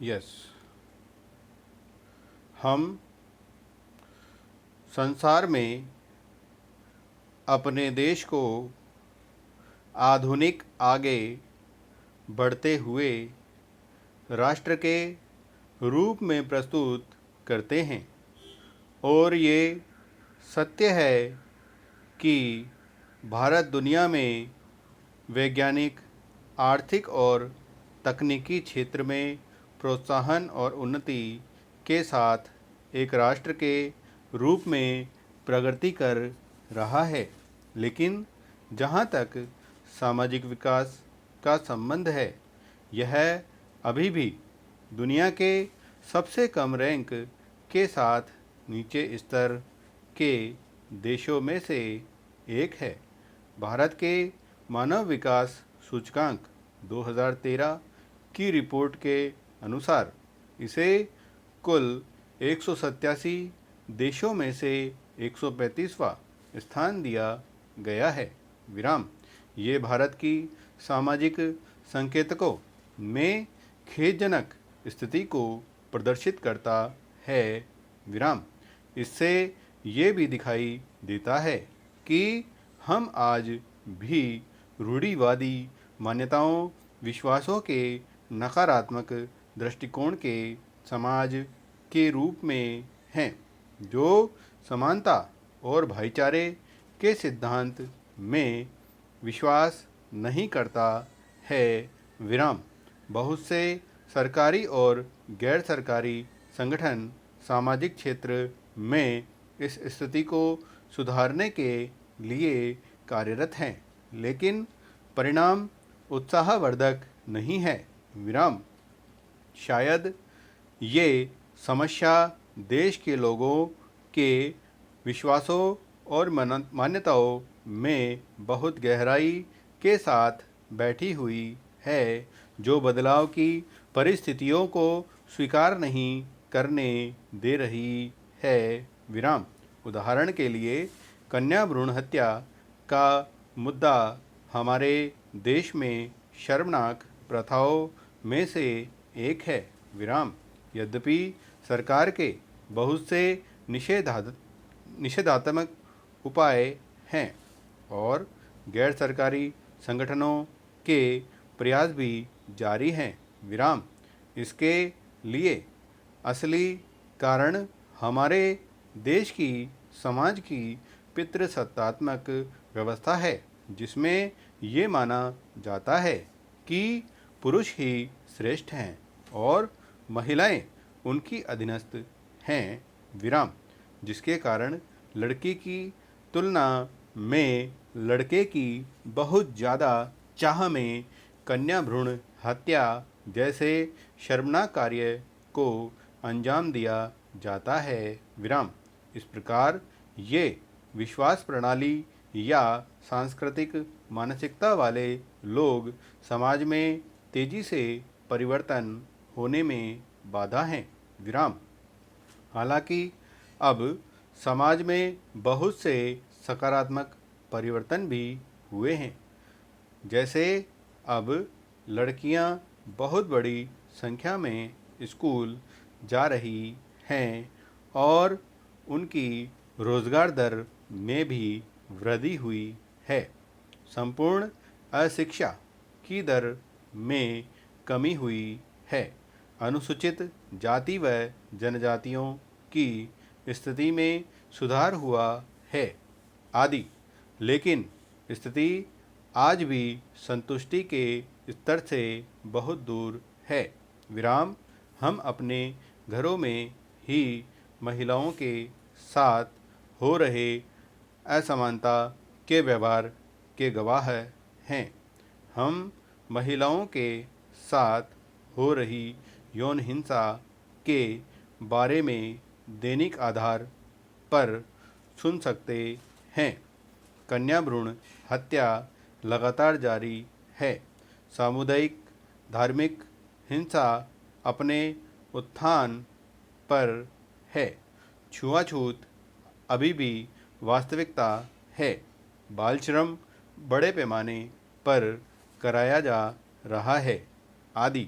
Yes, हम संसार में अपने देश को आधुनिक आगे बढ़ते हुए राष्ट्र के रूप में प्रस्तुत करते हैं और ये सत्य है कि भारत दुनिया में वैज्ञानिक, आर्थिक और तकनीकी क्षेत्र में प्रोत्साहन और उन्नति के साथ एक राष्ट्र के रूप में प्रगति कर रहा है। लेकिन जहाँ तक सामाजिक विकास का संबंध है, यह अभी भी दुनिया के सबसे कम रैंक के साथ नीचे स्तर के देशों में से एक है। भारत के मानव विकास सूचकांक 2013 की रिपोर्ट के अनुसार इसे कुल 187 देशों में से 135वां स्थान दिया गया है। विराम। ये भारत की सामाजिक संकेतकों में खेदजनक स्थिति को प्रदर्शित करता है। विराम। इससे ये भी दिखाई देता है कि हम आज भी रूढ़िवादी मान्यताओं, विश्वासों के नकारात्मक दृष्टिकोण के समाज के रूप में हैं, जो समानता और भाईचारे के सिद्धांत में विश्वास नहीं करता है। विराम। बहुत से सरकारी और गैर सरकारी संगठन सामाजिक क्षेत्र में इस स्थिति को सुधारने के लिए कार्यरत हैं, लेकिन परिणाम उत्साहवर्धक नहीं है। विराम। शायद ये समस्या देश के लोगों के विश्वासों और मान्यताओं में बहुत गहराई के साथ बैठी हुई है, जो बदलाव की परिस्थितियों को स्वीकार नहीं करने दे रही है। विराम। उदाहरण के लिए, कन्या भ्रूण हत्या का मुद्दा हमारे देश में शर्मनाक प्रथाओं में से एक है। विराम। यद्यपि सरकार के बहुत से निषेधात्मक उपाय हैं और गैर सरकारी संगठनों के प्रयास भी जारी हैं। विराम। इसके लिए असली कारण हमारे देश की समाज की पितृसत्तात्मक व्यवस्था है, जिसमें ये माना जाता है कि पुरुष ही श्रेष्ठ हैं और महिलाएं उनकी अधीनस्थ हैं। विराम। जिसके कारण लड़की की तुलना में लड़के की बहुत ज़्यादा चाह में कन्या भ्रूण हत्या जैसे शर्मनाक कार्य को अंजाम दिया जाता है। विराम। इस प्रकार ये विश्वास प्रणाली या सांस्कृतिक मानसिकता वाले लोग समाज में तेजी से परिवर्तन होने में बाधा हैं। विराम। हालांकि अब समाज में बहुत से सकारात्मक परिवर्तन भी हुए हैं, जैसे अब लड़कियां बहुत बड़ी संख्या में स्कूल जा रही हैं और उनकी रोजगार दर में भी वृद्धि हुई है। संपूर्ण अशिक्षा की दर में कमी हुई है। अनुसूचित जाति व जनजातियों की स्थिति में सुधार हुआ है आदि। लेकिन स्थिति आज भी संतुष्टि के स्तर से बहुत दूर है। विराम। हम अपने घरों में ही महिलाओं के साथ हो रहे असमानता के व्यवहार के गवाह हैं। हम महिलाओं के साथ हो रही यौन हिंसा के बारे में दैनिक आधार पर सुन सकते हैं। कन्या भ्रूण हत्या लगातार जारी है। सामुदायिक धार्मिक हिंसा अपने उत्थान पर है। छुआछूत अभी भी वास्तविकता है। बाल श्रम बड़े पैमाने पर कराया जा रहा है आदि।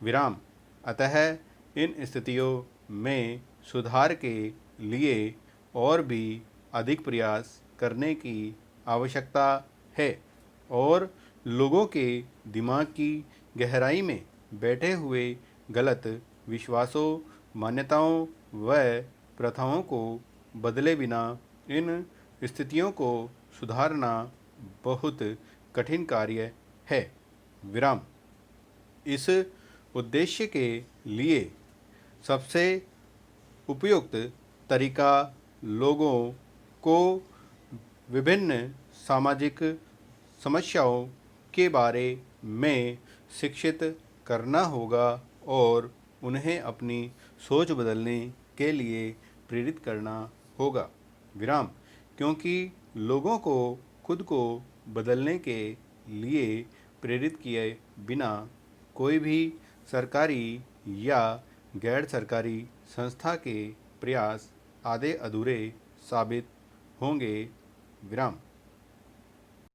विराम। अतः इन स्थितियों में सुधार के लिए और भी अधिक प्रयास करने की आवश्यकता है और लोगों के दिमाग की गहराई में बैठे हुए गलत विश्वासों, मान्यताओं व प्रथाओं को बदले बिना इन स्थितियों को सुधारना बहुत कठिन कार्य है। विराम। इस उद्देश्य के लिए सबसे उपयुक्त तरीका लोगों को विभिन्न सामाजिक समस्याओं के बारे में शिक्षित करना होगा और उन्हें अपनी सोच बदलने के लिए प्रेरित करना होगा। विराम। क्योंकि लोगों को खुद को बदलने के लिए प्रेरित किए बिना कोई भी सरकारी या गैर सरकारी संस्था के प्रयास आधे अधूरे साबित होंगे। विराम।